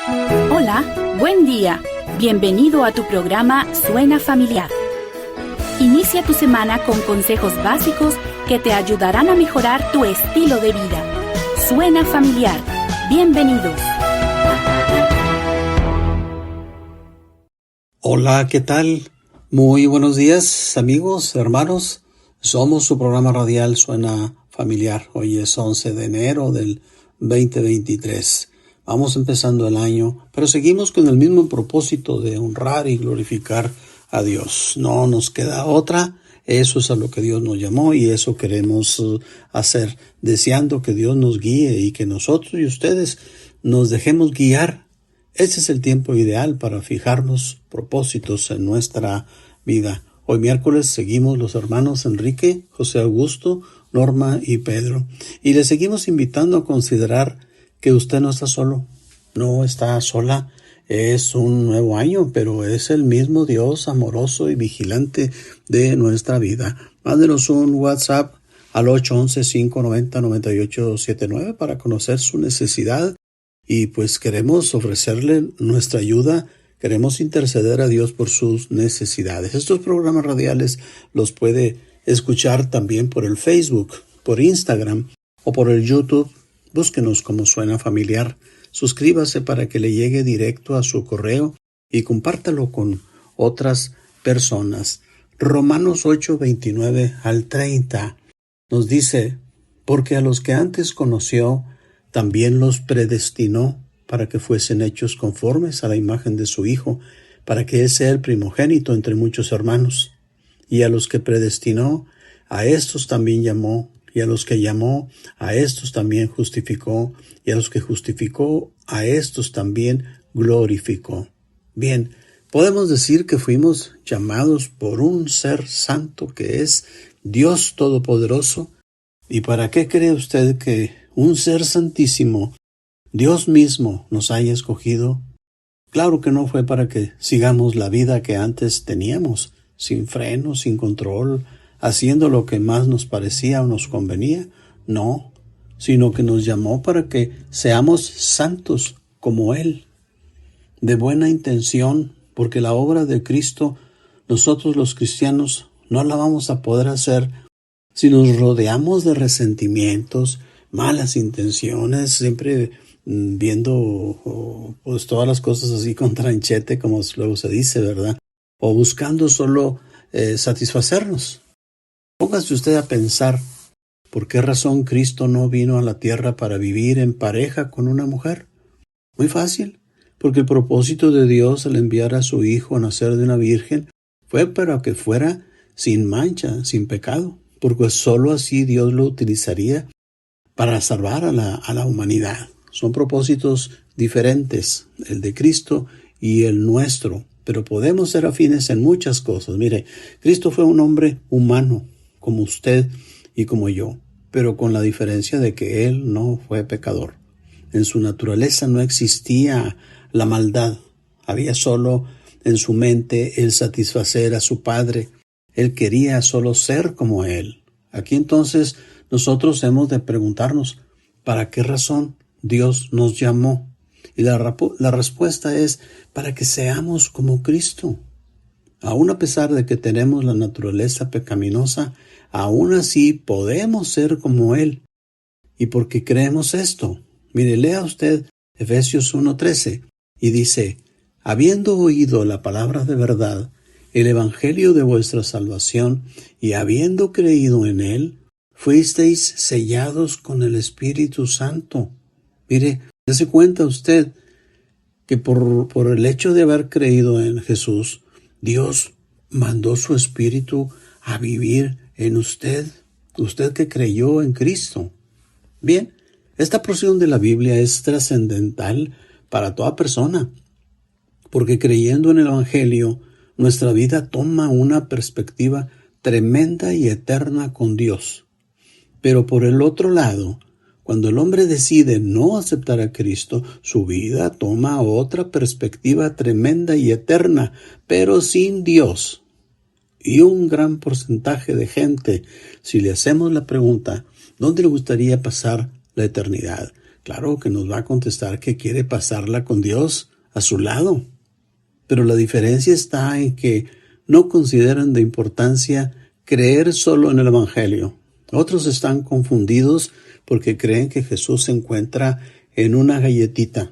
Hola, buen día. Bienvenido a tu programa Suena Familiar. Inicia tu semana con consejos básicos que te ayudarán a mejorar tu estilo de vida. Suena Familiar. Bienvenidos. Hola, ¿qué tal? Muy buenos días, amigos, hermanos. Somos su programa radial Suena Familiar. Hoy es 11 de enero del 2023. Vamos empezando el año, pero seguimos con el mismo propósito de honrar y glorificar a Dios. No nos queda otra. Eso es a lo que Dios nos llamó y eso queremos hacer, deseando que Dios nos guíe y que nosotros y ustedes nos dejemos guiar. Ese es el tiempo ideal para fijarnos propósitos en nuestra vida. Hoy miércoles seguimos los hermanos Enrique, José Augusto, Norma y Pedro. Y les seguimos invitando a considerar que usted no está solo, no está sola. Es un nuevo año, pero es el mismo Dios amoroso y vigilante de nuestra vida. Mándenos un WhatsApp al 811-590-9879 para conocer su necesidad. Y pues queremos ofrecerle nuestra ayuda, queremos interceder a Dios por sus necesidades. Estos programas radiales los puede escuchar también por el Facebook, por Instagram o por el YouTube. Búsquenos como Suena Familiar. Suscríbase para que le llegue directo a su correo y compártalo con otras personas. Romanos 8, 29 al 30 nos dice, porque a los que antes conoció, también los predestinó para que fuesen hechos conformes a la imagen de su Hijo, para que Él sea el primogénito entre muchos hermanos. Y a los que predestinó, a estos también llamó, y a los que llamó, a estos también justificó, y a los que justificó, a estos también glorificó. Bien, podemos decir que fuimos llamados por un ser santo que es Dios Todopoderoso. ¿Y para qué cree usted que un ser santísimo, Dios mismo, nos haya escogido? Claro que no fue para que sigamos la vida que antes teníamos, sin freno, sin control, haciendo lo que más nos parecía o nos convenía. No, sino que nos llamó para que seamos santos como Él, de buena intención, porque la obra de Cristo, nosotros los cristianos, no la vamos a poder hacer si nos rodeamos de resentimientos, malas intenciones, siempre viendo pues todas las cosas así con tranchete, como luego se dice, ¿verdad? O buscando solo satisfacernos. Póngase usted a pensar, ¿por qué razón Cristo no vino a la tierra para vivir en pareja con una mujer? Muy fácil, porque el propósito de Dios al enviar a su Hijo a nacer de una virgen fue para que fuera sin mancha, sin pecado, porque sólo así Dios lo utilizaría para salvar a la humanidad. Son propósitos diferentes, el de Cristo y el nuestro, pero podemos ser afines en muchas cosas. Mire, Cristo fue un hombre humano, como usted y como yo, pero con la diferencia de que Él no fue pecador. En su naturaleza no existía la maldad, había solo en su mente el satisfacer a su Padre. Él quería solo ser como Él. Aquí entonces nosotros hemos de preguntarnos, ¿para qué razón Dios nos llamó? Y la respuesta es, para que seamos como Cristo. Aún a pesar de que tenemos la naturaleza pecaminosa, aún así podemos ser como Él. ¿Y por qué creemos esto? Mire, lea usted Efesios 1:13 y dice, habiendo oído la palabra de verdad, el evangelio de vuestra salvación, y habiendo creído en él, fuisteis sellados con el Espíritu Santo. Mire, dése cuenta usted que por el hecho de haber creído en Jesús, Dios mandó su Espíritu a vivir en usted, usted que creyó en Cristo. Bien, esta porción de la Biblia es trascendental para toda persona, porque creyendo en el Evangelio, nuestra vida toma una perspectiva tremenda y eterna con Dios. Pero por el otro lado, cuando el hombre decide no aceptar a Cristo, su vida toma otra perspectiva tremenda y eterna, pero sin Dios. Y un gran porcentaje de gente, si le hacemos la pregunta, ¿dónde le gustaría pasar la eternidad? Claro que nos va a contestar que quiere pasarla con Dios a su lado. Pero la diferencia está en que no consideran de importancia creer solo en el Evangelio. Otros están confundidos porque creen que Jesús se encuentra en una galletita.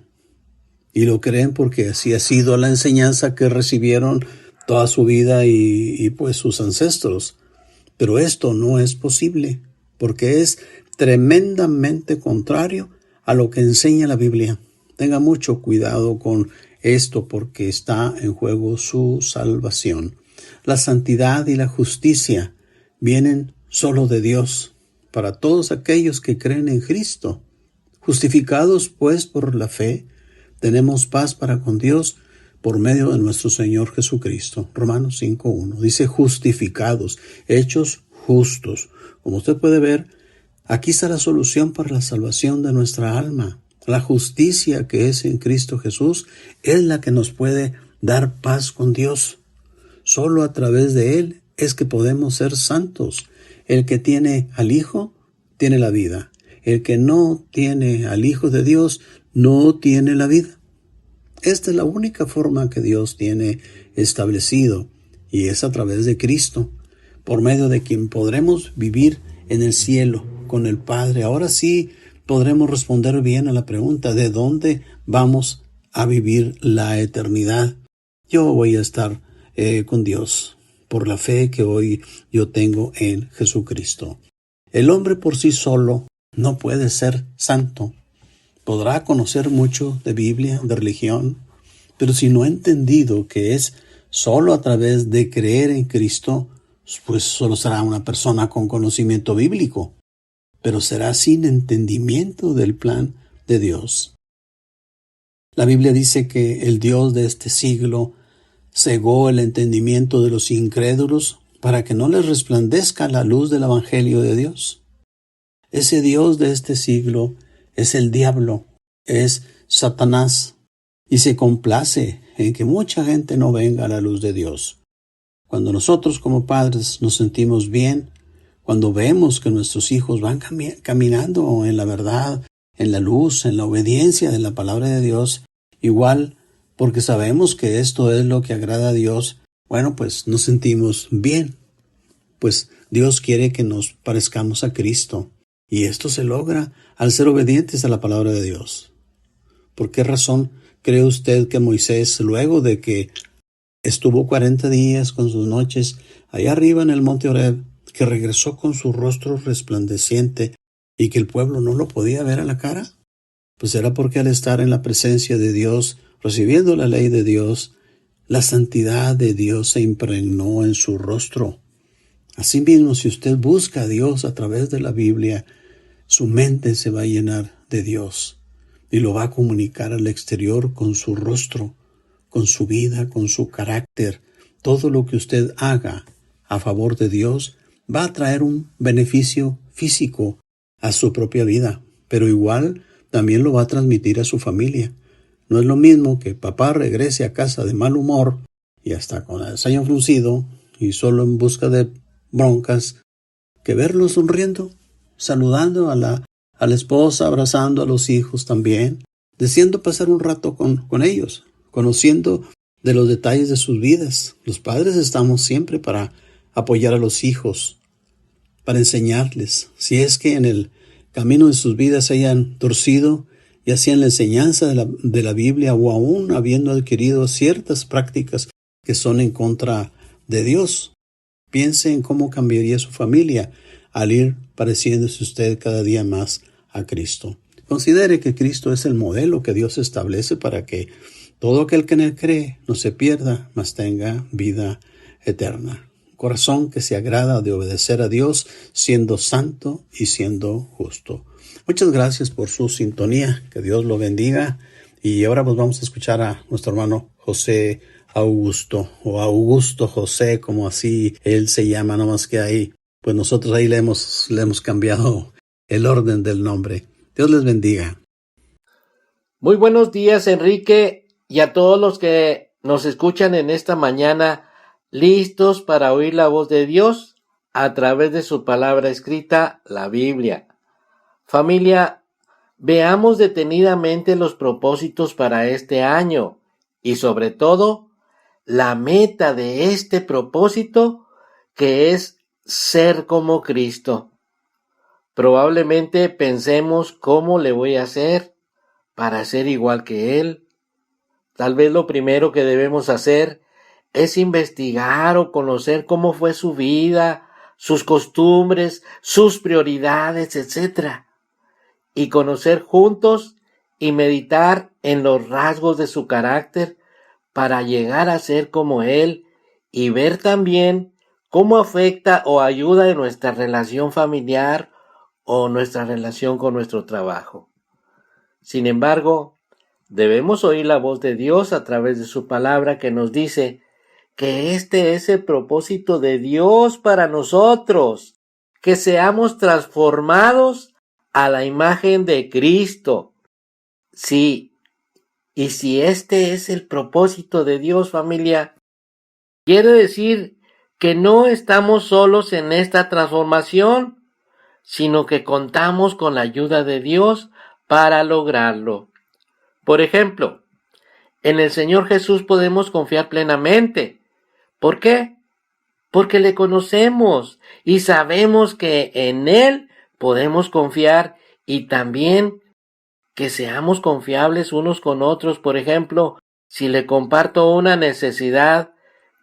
Y lo creen porque así ha sido la enseñanza que recibieron toda su vida y pues sus ancestros. Pero esto no es posible, porque es tremendamente contrario a lo que enseña la Biblia. Tenga mucho cuidado con esto porque está en juego su salvación. La santidad y la justicia vienen solo de Dios para todos aquellos que creen en Cristo. Justificados pues por la fe, tenemos paz para con Dios por medio de nuestro Señor Jesucristo. Romanos 5:1 dice justificados, hechos justos. Como usted puede ver, aquí está la solución para la salvación de nuestra alma. La justicia que es en Cristo Jesús es la que nos puede dar paz con Dios. Solo a través de Él es que podemos ser santos. El que tiene al Hijo, tiene la vida. El que no tiene al Hijo de Dios, no tiene la vida. Esta es la única forma que Dios tiene establecido, y es a través de Cristo, por medio de quien podremos vivir en el cielo con el Padre. Ahora sí podremos responder bien a la pregunta, ¿de dónde vamos a vivir la eternidad? Yo voy a estar con Dios por la fe que hoy yo tengo en Jesucristo. El hombre por sí solo no puede ser santo. Podrá conocer mucho de Biblia, de religión, pero si no ha entendido que es solo a través de creer en Cristo, pues solo será una persona con conocimiento bíblico, pero será sin entendimiento del plan de Dios. La Biblia dice que el Dios de este siglo cegó el entendimiento de los incrédulos para que no les resplandezca la luz del Evangelio de Dios. Ese Dios de este siglo es el diablo, es Satanás, y se complace en que mucha gente no venga a la luz de Dios. Cuando nosotros como padres nos sentimos bien, cuando vemos que nuestros hijos van caminando en la verdad, en la luz, en la obediencia de la palabra de Dios, igual porque sabemos que esto es lo que agrada a Dios, bueno, pues nos sentimos bien. Pues Dios quiere que nos parezcamos a Cristo. Y esto se logra al ser obedientes a la palabra de Dios. ¿Por qué razón cree usted que Moisés, luego de que estuvo 40 días con sus noches allá arriba en el monte Horeb, que regresó con su rostro resplandeciente y que el pueblo no lo podía ver a la cara? Pues era porque al estar en la presencia de Dios, recibiendo la ley de Dios, la santidad de Dios se impregnó en su rostro. Asimismo, si usted busca a Dios a través de la Biblia, su mente se va a llenar de Dios y lo va a comunicar al exterior con su rostro, con su vida, con su carácter. Todo lo que usted haga a favor de Dios va a traer un beneficio físico a su propia vida, pero igual también lo va a transmitir a su familia. No es lo mismo que papá regrese a casa de mal humor y hasta con el ceño fruncido y solo en busca de broncas, que verlo sonriendo, saludando a la esposa, abrazando a los hijos también, deseando pasar un rato con ellos, conociendo de los detalles de sus vidas. Los padres estamos siempre para apoyar a los hijos, para enseñarles. Si es que en el camino de sus vidas se hayan torcido, ya sea en la enseñanza de la Biblia o aún habiendo adquirido ciertas prácticas que son en contra de Dios. Piense en cómo cambiaría su familia al ir pareciéndose usted cada día más a Cristo. Considere que Cristo es el modelo que Dios establece para que todo aquel que en él cree no se pierda, mas tenga vida eterna. Corazón que se agrada de obedecer a Dios, siendo santo y siendo justo. Muchas gracias por su sintonía. Que Dios lo bendiga. Y ahora pues vamos a escuchar a nuestro hermano José Augusto, o Augusto José, como así él se llama, no más que ahí, pues nosotros ahí le hemos cambiado el orden del nombre. Dios les bendiga. Muy buenos días, Enrique, y a todos los que nos escuchan en esta mañana, listos para oír la voz de Dios a través de su palabra escrita, la Biblia. Familia, veamos detenidamente los propósitos para este año y sobre todo la meta de este propósito, que es ser como Cristo. Probablemente pensemos cómo le voy a hacer para ser igual que Él. Tal vez lo primero que debemos hacer es investigar o conocer cómo fue su vida, sus costumbres, sus prioridades, etc. Y conocer juntos y meditar en los rasgos de su carácter para llegar a ser como Él y ver también cómo afecta o ayuda en nuestra relación familiar o nuestra relación con nuestro trabajo. Sin embargo, debemos oír la voz de Dios a través de su palabra que nos dice que este es el propósito de Dios para nosotros, que seamos transformados a la imagen de Cristo. Sí, y si este es el propósito de Dios, familia, quiere decir que no estamos solos en esta transformación, sino que contamos con la ayuda de Dios para lograrlo. Por ejemplo, en el Señor Jesús podemos confiar plenamente. ¿Por qué? Porque le conocemos y sabemos que en Él podemos confiar y también que seamos confiables unos con otros. Por ejemplo, si le comparto una necesidad,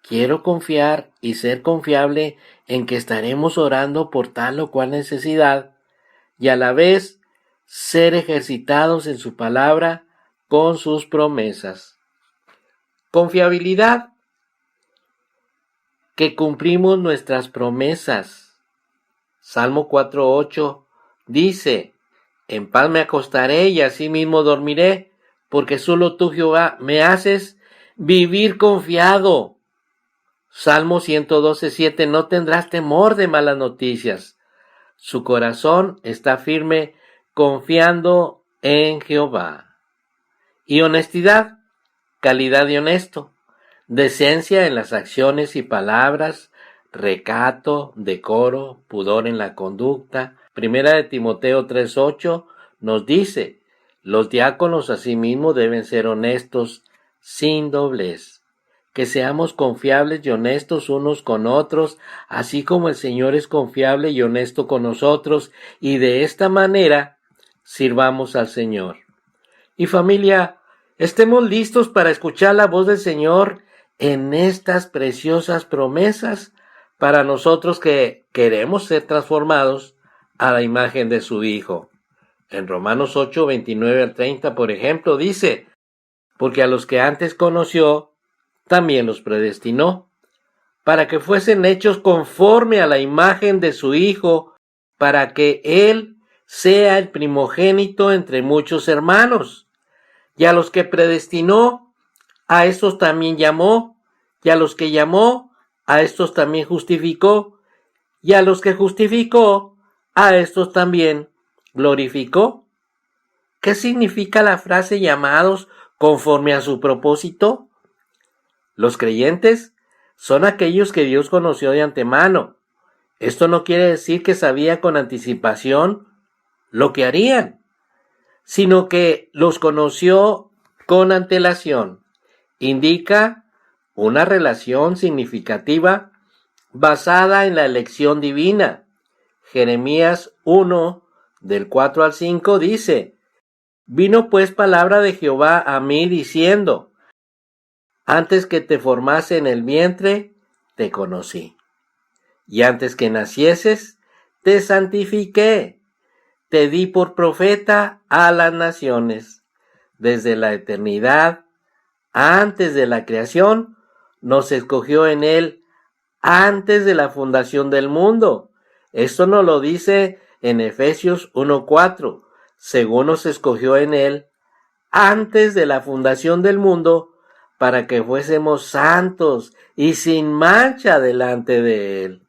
quiero confiar y ser confiable en que estaremos orando por tal o cual necesidad y a la vez ser ejercitados en su palabra con sus promesas. Confiabilidad, que cumplimos nuestras promesas. Salmo 4:8 dice: en paz me acostaré y asimismo dormiré, porque solo tú, Jehová, me haces vivir confiado. Salmo 112:7 no tendrás temor de malas noticias. Su corazón está firme confiando en Jehová. Y honestidad, calidad de honesto, decencia en las acciones y palabras, recato, decoro, pudor en la conducta. Primera de Timoteo 3:8 nos dice: los diáconos asimismo deben ser honestos, sin doblez. Que seamos confiables y honestos unos con otros, así como el Señor es confiable y honesto con nosotros, y de esta manera sirvamos al Señor. Y familia, estemos listos para escuchar la voz del Señor en estas preciosas promesas para nosotros que queremos ser transformados a la imagen de su Hijo. En Romanos 8:29-30, por ejemplo, dice: porque a los que antes conoció, también los predestinó, para que fuesen hechos conforme a la imagen de su Hijo, para que Él sea el primogénito entre muchos hermanos. Y a los que predestinó, a estos también llamó, y a los que llamó, a estos también justificó, y a los que justificó, a estos también glorificó. ¿Qué significa la frase llamados conforme a su propósito? Los creyentes son aquellos que Dios conoció de antemano. Esto no quiere decir que sabía con anticipación lo que harían, sino que los conoció con antelación. Indica una relación significativa basada en la elección divina. Jeremías 1, del 4 al 5 dice: vino pues palabra de Jehová a mí diciendo: antes que te formase en el vientre, te conocí. Y antes que nacieses, te santifiqué. Te di por profeta a las naciones. Desde la eternidad, antes de la creación, nos escogió en Él antes de la fundación del mundo. Esto nos lo dice en Efesios 1:4. Según nos escogió en Él antes de la fundación del mundo, para que fuésemos santos y sin mancha delante de Él.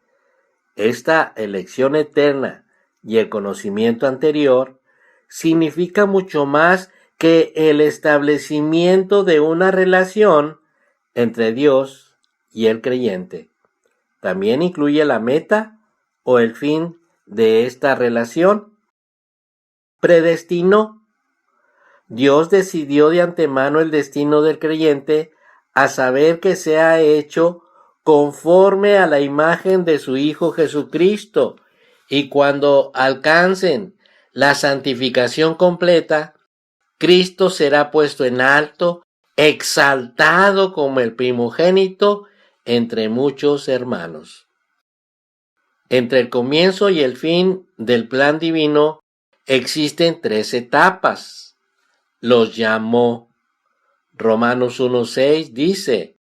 Esta elección eterna y el conocimiento anterior significa mucho más que el establecimiento de una relación entre Dios y el creyente. También incluye la meta o el fin de esta relación. predestinó. Dios decidió de antemano el destino del creyente, a saber que sea hecho conforme a la imagen de su Hijo Jesucristo, y cuando alcancen la santificación completa, Cristo será puesto en alto, exaltado como el primogénito entre muchos hermanos. Entre el comienzo y el fin del plan divino existen 3 etapas. Los llamó. Romanos 1:6 dice,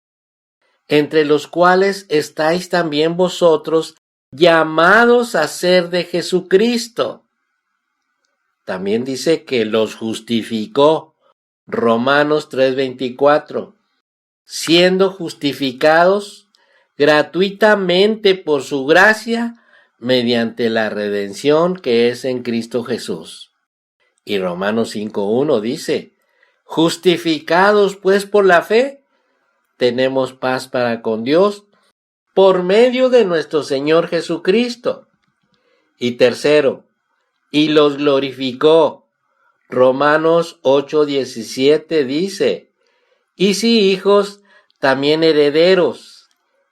entre los cuales estáis también vosotros llamados a ser de Jesucristo. También dice que los justificó. Romanos 3:24, siendo justificados gratuitamente por su gracia mediante la redención que es en Cristo Jesús. Y Romanos 5:1 dice, justificados pues por la fe, tenemos paz para con Dios por medio de nuestro Señor Jesucristo. Y tercero, y los glorificó. Romanos 8:17 dice, y si hijos, también herederos,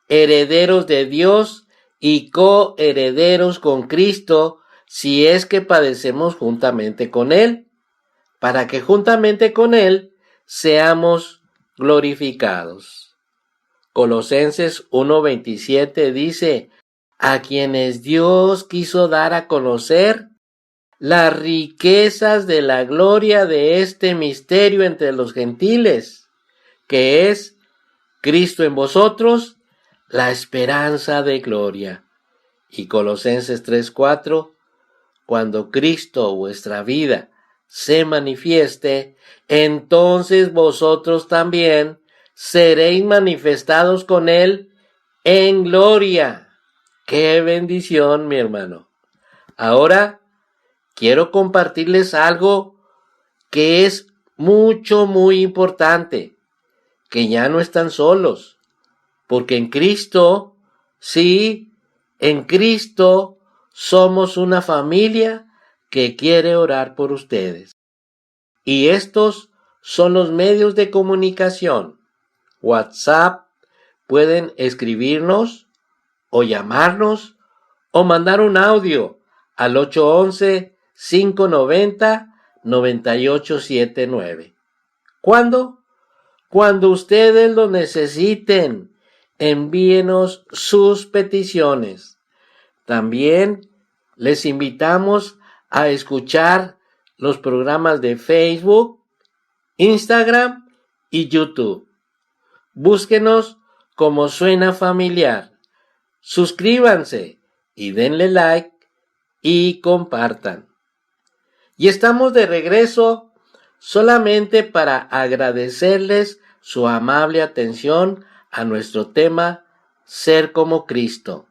herederos de Dios y coherederos con Cristo, si es que padecemos juntamente con Él, para que juntamente con Él seamos glorificados. Colosenses 1:27 dice, a quienes Dios quiso dar a conocer las riquezas de la gloria de este misterio entre los gentiles, que es Cristo en vosotros, la esperanza de gloria. Y Colosenses 3:4, cuando Cristo vuestra vida se manifieste, entonces vosotros también seréis manifestados con Él en gloria. ¡Qué bendición, mi hermano! Ahora quiero compartirles algo que es muy importante, que ya no están solos, porque en Cristo, sí, en Cristo somos una familia que quiere orar por ustedes. Y estos son los medios de comunicación. WhatsApp, pueden escribirnos o llamarnos o mandar un audio al 811-590-9879. ¿Cuándo? Cuando ustedes lo necesiten, envíenos sus peticiones. También les invitamos a escuchar los programas de Facebook, Instagram y YouTube. Búsquenos como Suena Familiar. Suscríbanse y denle like y compartan. Y estamos de regreso solamente para agradecerles su amable atención a nuestro tema Ser como Cristo.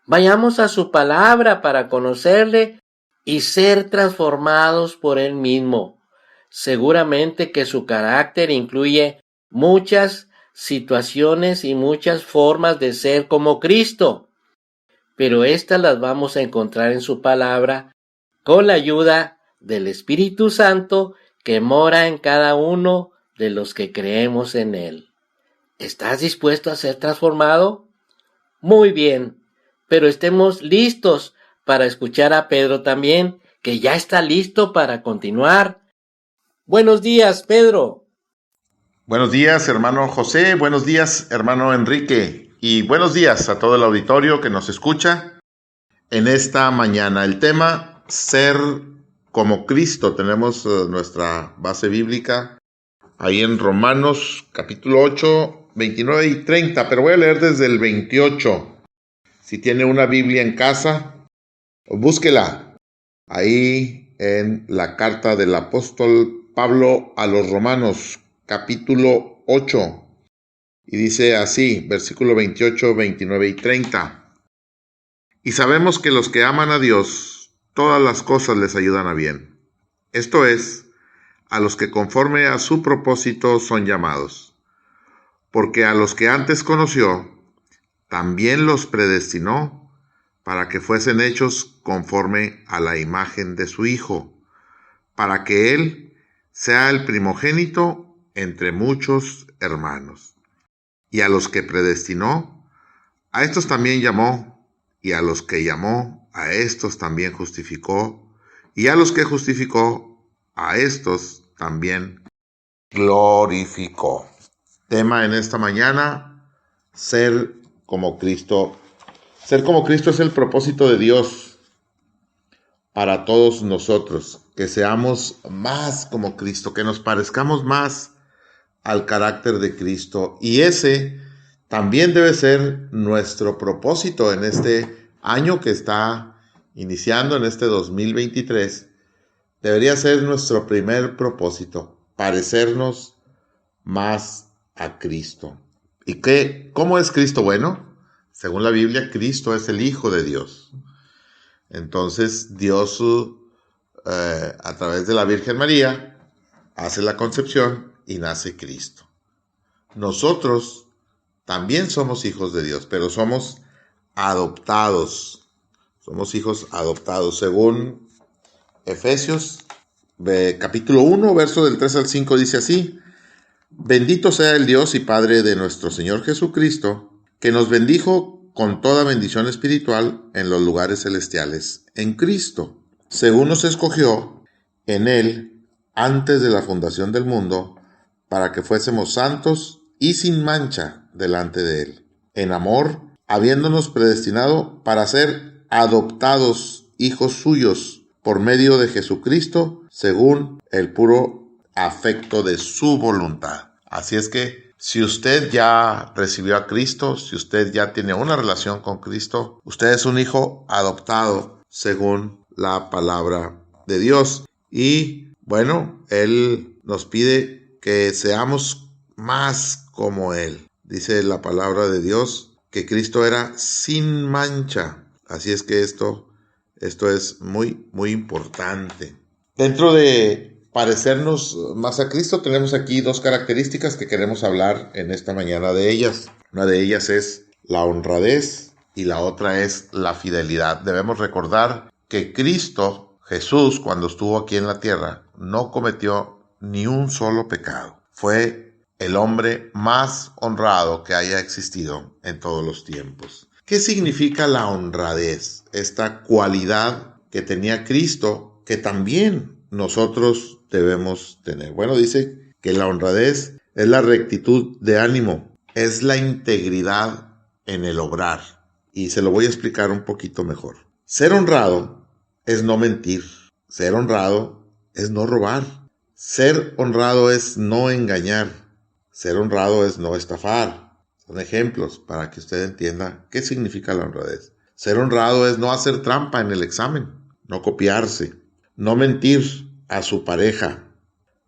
Vayamos a su palabra para conocerle y ser transformados por Él mismo. Seguramente que su carácter incluye muchas situaciones y muchas formas de ser como Cristo, pero estas las vamos a encontrar en su palabra con la ayuda del Espíritu Santo que mora en cada uno de los que creemos en Él. ¿Estás dispuesto a ser transformado? Muy bien, pero estemos listos para escuchar a Pedro también, que ya está listo para continuar. Buenos días, Pedro. Buenos días, hermano José, buenos días, hermano Enrique, y buenos días a todo el auditorio que nos escucha en esta mañana. El tema, ser como Cristo. Tenemos nuestra base bíblica ahí en Romanos capítulo 8, 29 y 30, pero voy a leer desde el 28. Si tiene una Biblia en casa, búsquela ahí en la carta del apóstol Pablo a los Romanos, capítulo 8, y dice así, versículo 28, 29 y 30. Y sabemos que los que aman a Dios, todas las cosas les ayudan a bien. Esto es, a los que conforme a su propósito son llamados. Porque a los que antes conoció, también los predestinó para que fuesen hechos conforme a la imagen de su Hijo, para que Él sea el primogénito entre muchos hermanos. Y a los que predestinó, a estos también llamó, y a los que llamó, a estos también justificó, y a los que justificó, a estos también glorificó. Tema en esta mañana: ser como Cristo. Ser como Cristo es el propósito de Dios para todos nosotros, que seamos más como Cristo, que nos parezcamos más al carácter de Cristo. Y ese también debe ser nuestro propósito en este año que está iniciando, en este 2023. Debería ser nuestro primer propósito, parecernos más a Cristo. ¿Y cómo es Cristo? Bueno, según la Biblia, Cristo es el Hijo de Dios. Entonces, Dios, a través de la Virgen María, hace la concepción y nace Cristo. Nosotros también somos hijos de Dios, pero somos adoptados. Somos hijos adoptados. Según Efesios, capítulo 1, verso del 3 al 5, dice así: Bendito sea el Dios y Padre de nuestro Señor Jesucristo, que nos bendijo con toda bendición espiritual en los lugares celestiales, en Cristo, según nos escogió en Él antes de la fundación del mundo, para que fuésemos santos y sin mancha delante de Él, en amor, habiéndonos predestinado para ser adoptados hijos suyos por medio de Jesucristo, según el puro afecto de su voluntad. Así es que si usted ya recibió a Cristo, si usted ya tiene una relación con Cristo, usted es un hijo adoptado según la palabra de Dios. Y bueno, Él nos pide que seamos más como Él. Dice la palabra de Dios que Cristo era sin mancha. Así es que esto es muy, muy importante. Dentro de parecernos más a Cristo, tenemos aquí dos características que queremos hablar en esta mañana de ellas. Una de ellas es la honradez y la otra es la fidelidad. Debemos recordar que Cristo, Jesús, cuando estuvo aquí en la tierra, no cometió ni un solo pecado. Fue el hombre más honrado que haya existido en todos los tiempos. ¿Qué significa la honradez? Esta cualidad que tenía Cristo, que también nosotros debemos tener. Bueno, dice que la honradez es la rectitud de ánimo, es la integridad en el obrar. Y se lo voy a explicar un poquito mejor. Ser honrado es no mentir. Ser honrado es no robar. Ser honrado es no engañar. Ser honrado es no estafar. Son ejemplos para que usted entienda qué significa la honradez. Ser honrado es no hacer trampa en el examen, no copiarse, no mentir a su pareja.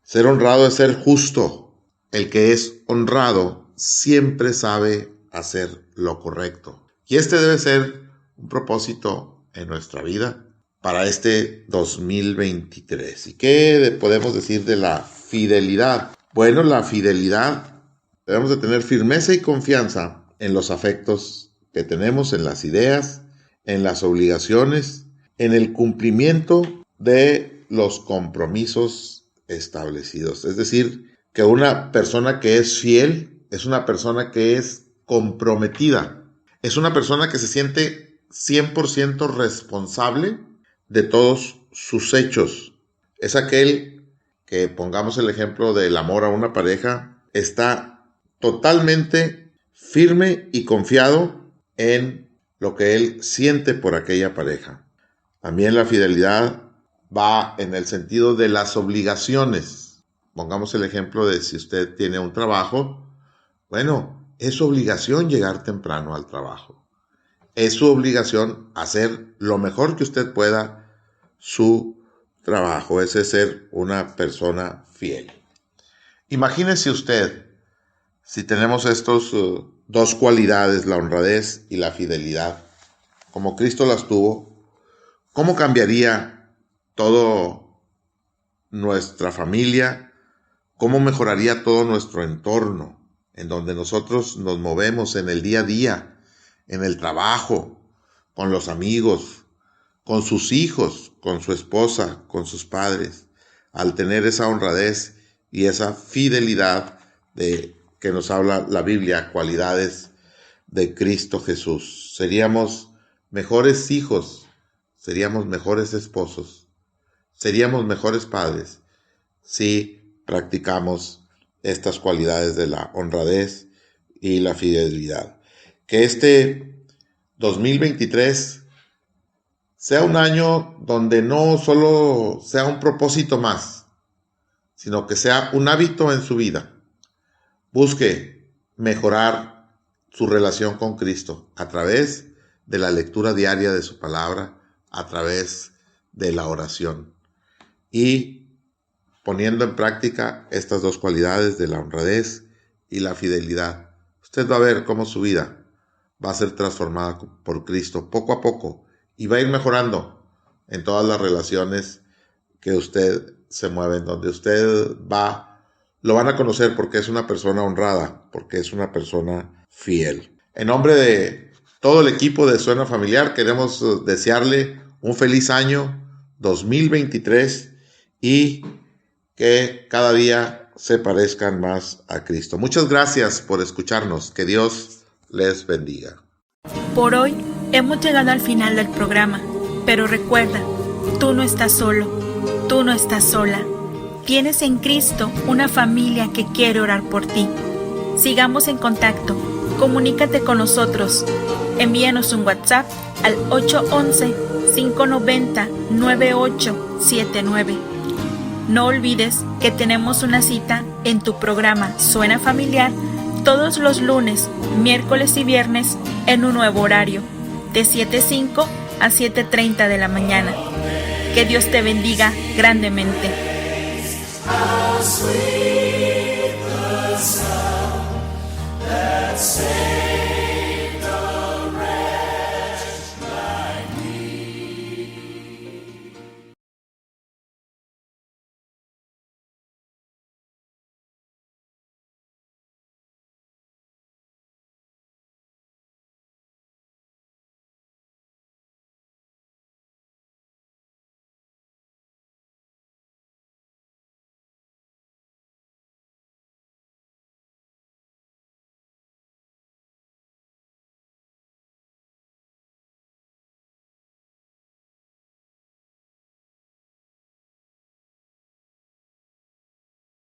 Ser honrado es ser justo. El que es honrado siempre sabe hacer lo correcto. Y este debe ser un propósito en nuestra vida para este 2023. ¿Y qué podemos decir de la fidelidad? Bueno, la fidelidad, debemos de tener firmeza y confianza en los afectos que tenemos, en las ideas, en las obligaciones, en el cumplimiento de los compromisos establecidos. Es decir, que una persona que es fiel es una persona que es comprometida. Es una persona que se siente 100% responsable de todos sus hechos. Es aquel que, pongamos el ejemplo del amor a una pareja, está totalmente firme y confiado en lo que él siente por aquella pareja. También la fidelidad va en el sentido de las obligaciones. Pongamos el ejemplo de si usted tiene un trabajo, bueno, es su obligación llegar temprano al trabajo. Es su obligación hacer lo mejor que usted pueda su trabajo. Ese es ser una persona fiel. Imagínese usted, si tenemos estos dos cualidades, la honradez y la fidelidad, como Cristo las tuvo, ¿cómo cambiaría todo nuestra familia? ¿Cómo mejoraría todo nuestro entorno en donde nosotros nos movemos en el día a día, en el trabajo, con los amigos, con sus hijos, con su esposa, con sus padres? al tener esa honradez y esa fidelidad de que nos habla la Biblia, cualidades de Cristo Jesús. Seríamos mejores hijos, seríamos mejores esposos, seríamos mejores padres si practicamos estas cualidades de la honradez y la fidelidad. Que este 2023 sea un año donde no solo sea un propósito más, sino que sea un hábito en su vida. Busque mejorar su relación con Cristo a través de la lectura diaria de su palabra, a través de la oración y poniendo en práctica estas dos cualidades de la honradez y la fidelidad. Usted va a ver cómo su vida va a ser transformada por Cristo poco a poco y va a ir mejorando en todas las relaciones que usted se mueve, en donde usted va. Lo van a conocer porque es una persona honrada, porque es una persona fiel. En nombre de todo el equipo de Suena Familiar, queremos desearle un feliz año 2023 y que cada día se parezcan más a Cristo. Muchas gracias por escucharnos. Que Dios les bendiga. Por hoy hemos llegado al final del programa, pero recuerda, tú no estás solo, tú no estás sola. Tienes en Cristo una familia que quiere orar por ti. Sigamos en contacto. Comunícate con nosotros. Envíanos un WhatsApp al 811-590-9879. No olvides que tenemos una cita en tu programa Suena Familiar todos los lunes, miércoles y viernes en un nuevo horario, de 7:05 a 7:30 de la mañana. Que Dios te bendiga grandemente.